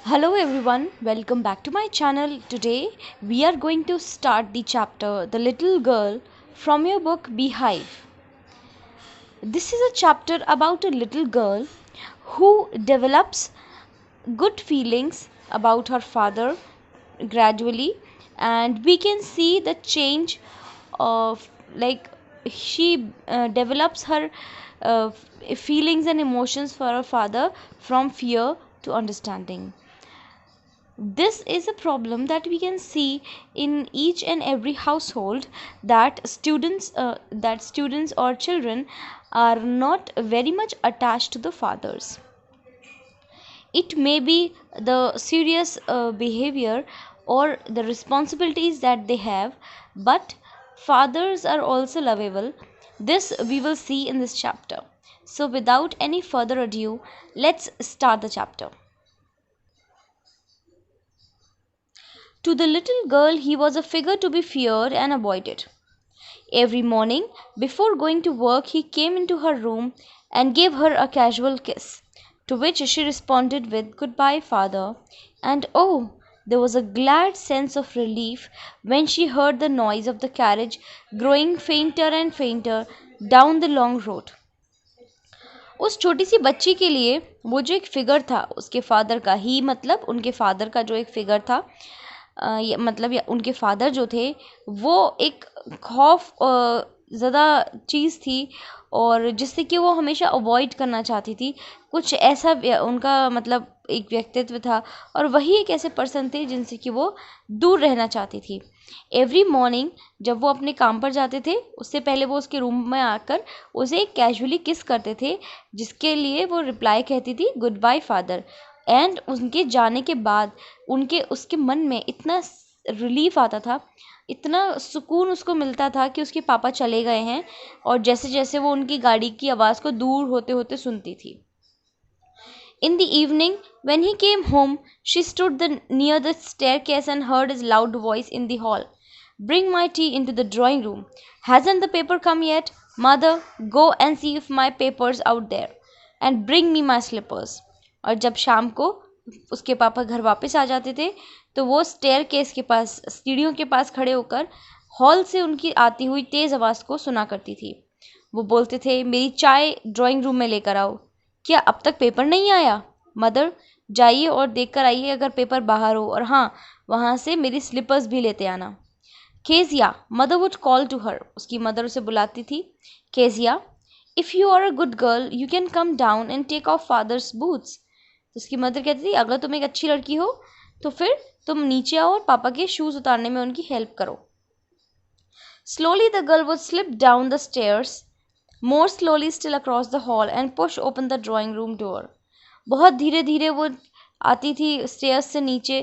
Hello everyone, welcome back to my channel. Today we are going to start the chapter The Little Girl from your book Beehive. This is a chapter about a little girl who develops good feelings about her father gradually, and we can see the change of she develops her feelings and emotions for her father from fear to understanding. This is a problem that we can see in each and every household, that students or children are not very much attached to the fathers. It may be the serious behavior or the responsibilities that they have, but fathers are also lovable. This we will see in this chapter. So without any further ado, let's start the chapter. To the little girl he was a figure to be feared and avoided. Every morning, before going to work, he came into her room and gave her a casual kiss, to which she responded with "Goodbye, father," and oh, there was a glad sense of relief when she heard the noise of the carriage growing fainter and fainter down the long road. उस छोटी सी बच्ची के लिए वो जो एक figure था उसके फादर का ही, मतलब उनके फादर का जो एक फिगर था, या उनके फादर जो थे वो एक खौफ ज़्यादा चीज़ थी, और जिससे कि वो हमेशा अवॉइड करना चाहती थी। कुछ ऐसा उनका मतलब एक व्यक्तित्व था, और वही एक ऐसे पर्सन थे जिनसे कि वो दूर रहना चाहती थी। एवरी मॉर्निंग जब वो अपने काम पर जाते थे, उससे पहले वो उसके रूम में आकर उसे कैजुअली किस करते थे, जिसके लिए वो रिप्लाई कहती थी गुड बाय फादर। एंड उनके जाने के बाद उसके मन में इतना रिलीफ आता था, इतना सुकून उसको मिलता था कि उसके पापा चले गए हैं, और जैसे जैसे वो उनकी गाड़ी की आवाज़ को दूर होते होते सुनती थी। In the evening, when he came home, she stood near the staircase and heard his loud voice in the hall. Bring my tea into the drawing room. Hasn't the paper come yet? Mother, go and see if my paper's out there. And bring me my slippers. और जब शाम को उसके पापा घर वापस आ जाते थे, तो वो स्टेयरकेस के पास, सीढ़ियों के पास खड़े होकर हॉल से उनकी आती हुई तेज़ आवाज़ को सुना करती थी। वो बोलते थे, मेरी चाय ड्राइंग रूम में लेकर आओ। क्या अब तक पेपर नहीं आया? मदर, जाइए और देख कर आइए अगर पेपर बाहर हो, और हाँ, वहाँ से मेरी स्लीपर्स भी लेते आना। Kezia, mother would call to her, उसकी मदर उसे बुलाती थी। Kezia, if you are a good girl you can come down and take off father's boots. तो उसकी मदर कहती थी, अगर तुम एक अच्छी लड़की हो तो फिर तुम नीचे आओ और पापा के शूज़ उतारने में उनकी हेल्प करो। Slowly the girl would slip down the stairs, more slowly still across the hall, and push open the drawing room door. बहुत धीरे धीरे वो आती थी स्टेयर्स से नीचे,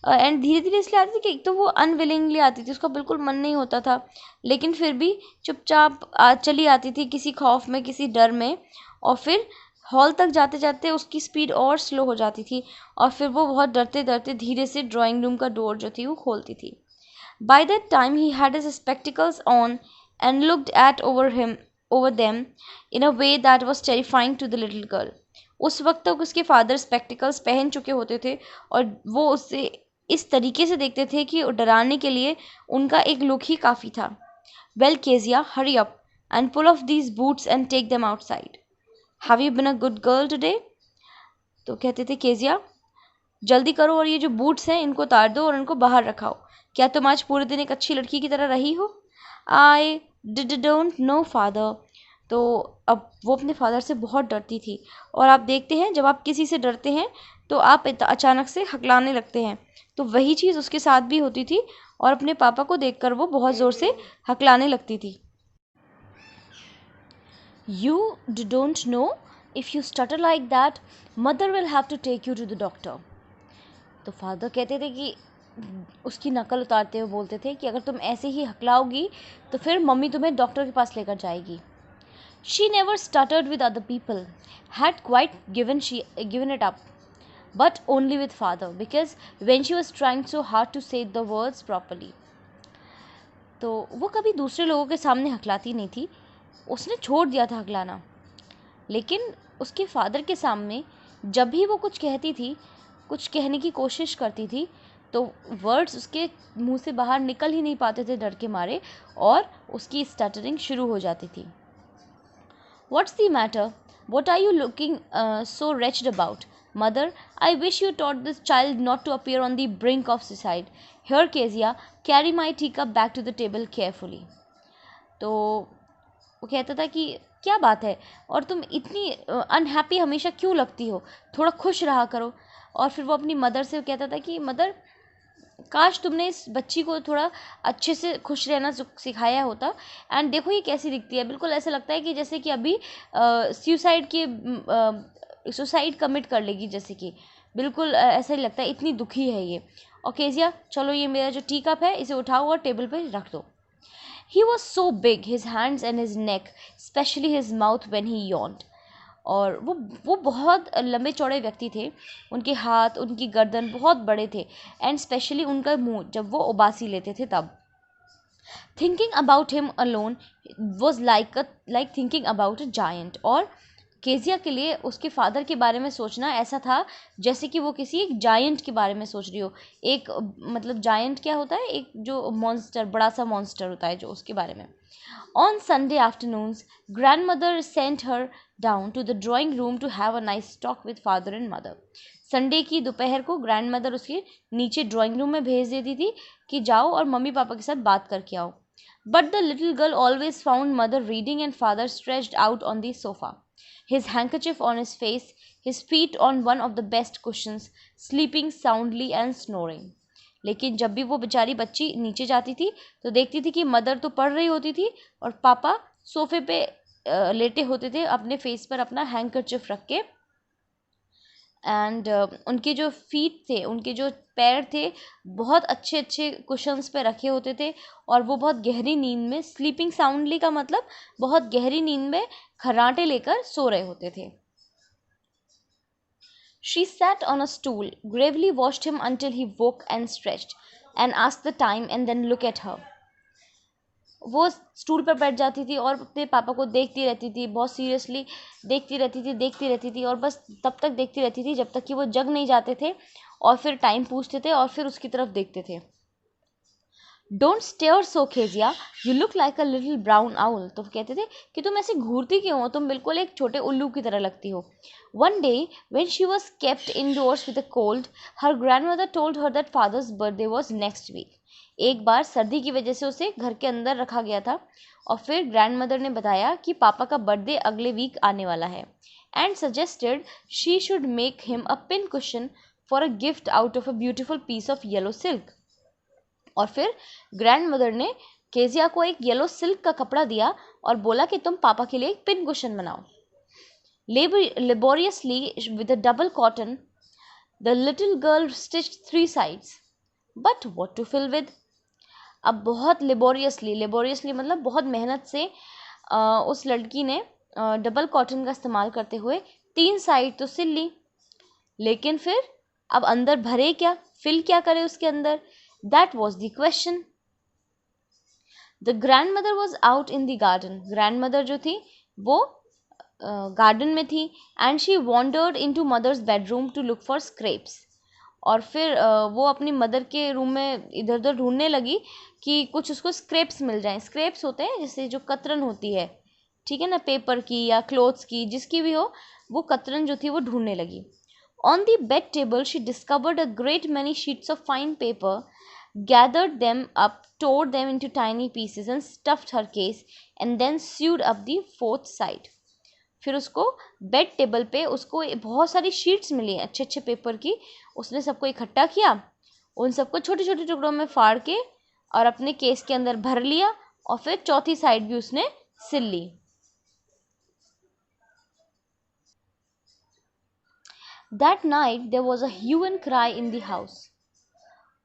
एंड धीरे धीरे इसलिए आती थी कि एक तो वो अनविलिंगली आती थी, उसका बिल्कुल मन नहीं होता था, लेकिन फिर भी चुपचाप चली आती थी किसी खौफ में, किसी डर में। और फिर हॉल तक जाते जाते उसकी स्पीड और स्लो हो जाती थी, और फिर वो बहुत डरते डरते धीरे से ड्राइंग रूम का डोर जो थी वो खोलती थी। By that time he had his spectacles on and looked at over them in a way that was terrifying to the little girl. उस वक्त तक उसके फादर स्पेक्टिकल्स पहन चुके होते थे, और वो उससे इस तरीके से देखते थे कि डराने के लिए उनका एक लुक ही काफ़ी था। Well, Kezia, hurry up and pull off these boots and take them outside. Have you been a good girl today? तो कहते थे, केजिया जल्दी करो और ये जो बूट्स हैं इनको उतार दो और इनको बाहर रखाओ। क्या तुम आज पूरे दिन एक अच्छी लड़की की तरह रही हो? I don't know father. तो अब वो अपने फादर से बहुत डरती थी, और आप देखते हैं जब आप किसी से डरते हैं तो आप अचानक से हकलाने लगते हैं, तो वही चीज़ उसके साथ भी होती थी, और अपने पापा को देखकर वो बहुत ज़ोर से हकलाने लगती थी। You don't know? If you stutter like that, mother will have to take you to the doctor. तो फादर कहते थे कि उसकी नकल उतारते हुए बोलते थे कि अगर तुम ऐसे ही हकलाओगी तो फिर मम्मी तुम्हें डॉक्टर के पास लेकर जाएगी। She never stuttered with other people, had quite given it up, but only with father, because when she was trying so hard to say the words properly. तो वो कभी दूसरे लोगों के सामने हकलाती नहीं थी, उसने छोड़ दिया था हकलाना, लेकिन उसके फादर के सामने जब भी वो कुछ कहती थी कुछ कहने की कोशिश करती थी तो वर्ड्स उसके मुंह से बाहर निकल ही नहीं पाते थे डर के मारे, और उसकी स्टटरिंग शुरू हो जाती थी. What's the matter? What are you looking so wretched about? Mother, I wish you taught this child not to appear on the brink of suicide. Here, Kezia, carry my teacup back to the table carefully. तो वो कहता था कि क्या बात है, और तुम इतनी अनहैप्पी हमेशा क्यों लगती हो, थोड़ा खुश रहा करो. और फिर वो अपनी मदर से कहता था कि मदर, काश तुमने इस बच्ची को थोड़ा अच्छे से खुश रहना सिखाया होता. एंड देखो ये कैसी दिखती है, बिल्कुल ऐसा लगता है कि जैसे कि अभी सुसाइड कमिट कर लेगी, जैसे कि बिल्कुल ऐसा ही लगता है, इतनी दुखी है ये. और केजिया, चलो ये मेरा जो टी कप है इसे उठाओ और टेबल पे रख दो. He was so big, his hands and his neck, especially his mouth when he yawned. और वो बहुत लंबे चौड़े व्यक्ति थे. उनके हाथ, उनकी गर्दन बहुत बड़े थे, एंड स्पेशली उनका मुंह जब वो उबासी लेते थे तब. Thinking about him alone was like thinking about a giant. और केजिया के लिए उसके फादर के बारे में सोचना ऐसा था जैसे कि वो किसी एक जायंट के बारे में सोच रही हो. एक मतलब जायंट क्या होता है, एक जो मॉन्स्टर, बड़ा सा मॉन्स्टर होता है, जो उसके बारे में. On Sunday afternoons, grandmother sent her down to the drawing room to have a nice talk with father and mother. Sunday की दोपहर को ग्रैंडमदर उसके नीचे ड्राइंग रूम में भेज देती थी कि जाओ और मम्मी पापा के साथ बात करके आओ. But the little girl always found mother reading and father stretched out on the sofa, his handkerchief on his face, his feet on one of the best cushions, sleeping soundly and snoring. लेकिन जब भी वो बेचारी बच्ची नीचे जाती थी तो देखती थी कि मदर तो पढ़ रही होती थी और पापा सोफे पे लेटे होते थे अपने फेस पर अपना हैंकरचिफ रख के. एंड उनके जो फीट थे, उनके जो पैर थे, बहुत अच्छे अच्छे कुशन्स पे रखे होते थे, और वो बहुत गहरी नींद में, स्लीपिंग साउंडली का मतलब बहुत गहरी नींद में खर्राटे लेकर सो रहे होते थे. She sat on a stool, gravely watched him until he woke and stretched, and asked the time and then looked at her. वो स्टूल पर बैठ जाती थी और अपने पापा को देखती रहती थी, बहुत सीरियसली देखती रहती थी और बस तब तक देखती रहती थी जब तक कि वो जग नहीं जाते थे, और फिर टाइम पूछते थे और फिर उसकी तरफ देखते थे. Don't stare so Kezia, you look like a little brown owl. तो कहते थे कि तुम ऐसे घूरती क्यों हो, तुम बिल्कुल एक छोटे उल्लू की तरह लगती हो. One day when she was kept indoors with a cold, her grandmother told her that father's birthday was next week. एक बार सर्दी की वजह से उसे घर के अंदर रखा गया था, और फिर ग्रैंडमदर ने बताया कि पापा का बर्थडे अगले वीक आने वाला है, and suggested she should make him a pincushion for a gift out of a beautiful piece of yellow silk. और फिर ग्रैंडमदर ने केजिया को एक येलो सिल्क का कपड़ा दिया और बोला कि तुम पापा के लिए एक पिन कुशन बनाओ. Laboriously with a double cotton, the little girl stitched 3 sides. But what to fill with? अब बहुत लेबोरियसली मतलब बहुत मेहनत से उस लड़की ने डबल कॉटन का इस्तेमाल करते हुए 3 साइड तो सिल ली, लेकिन फिर अब अंदर भरे क्या, फिल क्या करे उसके अंदर? That was the question. The grandmother was out in the garden. Grandmother जो थी वो गार्डन में थी, and she wondered into mother's bedroom to look for scraps. और फिर वो अपनी मदर के रूम में इधर उधर ढूंढने लगी कि कुछ उसको स्क्रेप्स मिल जाएं. स्क्रेप्स होते हैं जैसे जो कतरन होती है, ठीक है ना, पेपर की या क्लोथ्स की, जिसकी भी हो, वो कतरन जो थी वो ढूंढने लगी. On the bed table she discovered a great many sheets of fine paper, gathered them up, tore them into tiny pieces and stuffed her case, and then sewed up the fourth side. फिर उसको bed table पे उसको बहुत सारी sheets मिली अच्छे अच्छे paper की. उसने सबको इकट्ठा किया, उन सबको छोटे छोटे टुकड़ों में फाड़ के और अपने केस के अंदर भर लिया, और फिर चौथी साइड भी उसने सिल ली. That night there was a hue and cry in the house.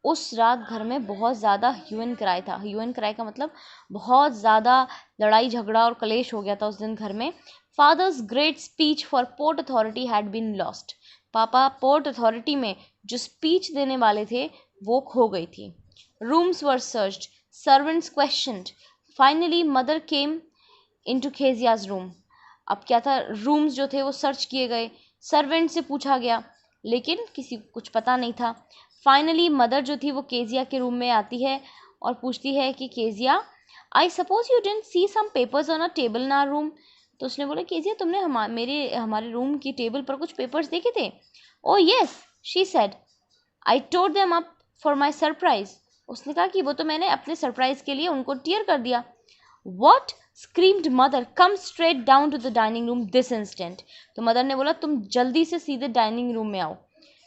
उस रात घर में बहुत ज़्यादा ह्यू एंड क्राई था. ह्यू एंड क्राई का मतलब बहुत ज़्यादा लड़ाई झगड़ा और कलेश हो गया था उस दिन घर में. Father's great speech for port authority had been lost. पापा पोर्ट अथॉरिटी में जो स्पीच देने वाले थे वो खो गई थी. Rooms were searched, servants questioned. Finally mother came into Kezia's room. अब क्या था, रूम्स जो थे वो सर्च किए गए, सर्वेंट से पूछा गया, लेकिन किसी को कुछ पता नहीं था। फाइनली मदर जो थी वो केजिया के रूम में आती है और पूछती है कि Kezia, I suppose you didn't see some papers on a table in our room. तो उसने बोला, केजिया तुमने हमारे रूम की टेबल पर कुछ पेपर्स देखे थे? Oh yes, she said, I tore them up for my surprise. उसने कहा कि वो तो मैंने अपने सरप्राइज के लिए उनको टीयर कर दिया। What, screamed mother, come straight down to the dining room this instant. तो मदर ने बोला, तुम जल्दी से सीधे डाइनिंग रूम में आओ।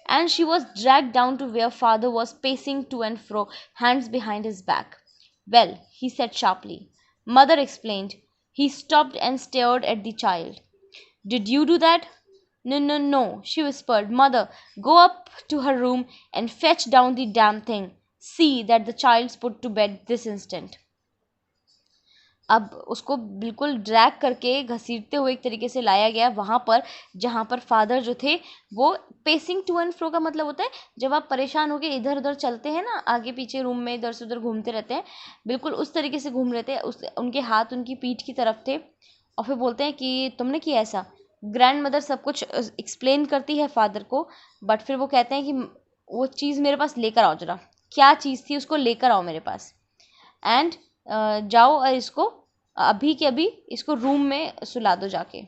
And she was drag down to where father was pacing to and fro, hands behind his back. Well, he said sharply. Mother explained. He stopped and stared at the child. Did you do that? No, no, no, she whispered. Mother, go up to her room and fetch down the damn thing. See that the child's put to bed this instant. अब उसको बिल्कुल drag करके घसीटते हुए एक तरीके से लाया गया वहाँ पर जहाँ पर फादर जो थे वो पेसिंग टू एंड फ्रो का मतलब होता है जब आप परेशान होकर इधर उधर चलते हैं ना, आगे पीछे रूम में इधर से उधर घूमते रहते हैं, बिल्कुल उस तरीके से घूम रहे थे। उनके हाथ उनकी पीठ की तरफ थे और फिर बोलते हैं कि तुमने किया ऐसा। ग्रैंड मदर सब कुछ एक्सप्लेन करती है फादर को, बट फिर वो कहते हैं कि वो चीज़ मेरे पास लेकर आओ जरा, क्या चीज़ थी उसको लेकर आओ मेरे पास। एंड जाओ और इसको अभी के अभी इसको रूम में सुला दो जाके।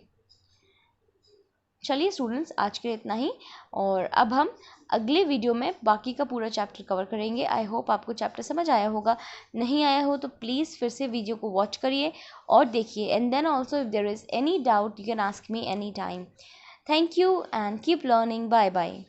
चलिए स्टूडेंट्स, आज के लिए इतना ही, और अब हम अगले वीडियो में बाकी का पूरा चैप्टर कवर करेंगे। आई होप आपको चैप्टर समझ आया होगा। नहीं आया हो तो प्लीज़ फिर से वीडियो को वॉच करिए और देखिए, and then also if there is any doubt you can ask me any time. Thank you and keep learning. Bye bye.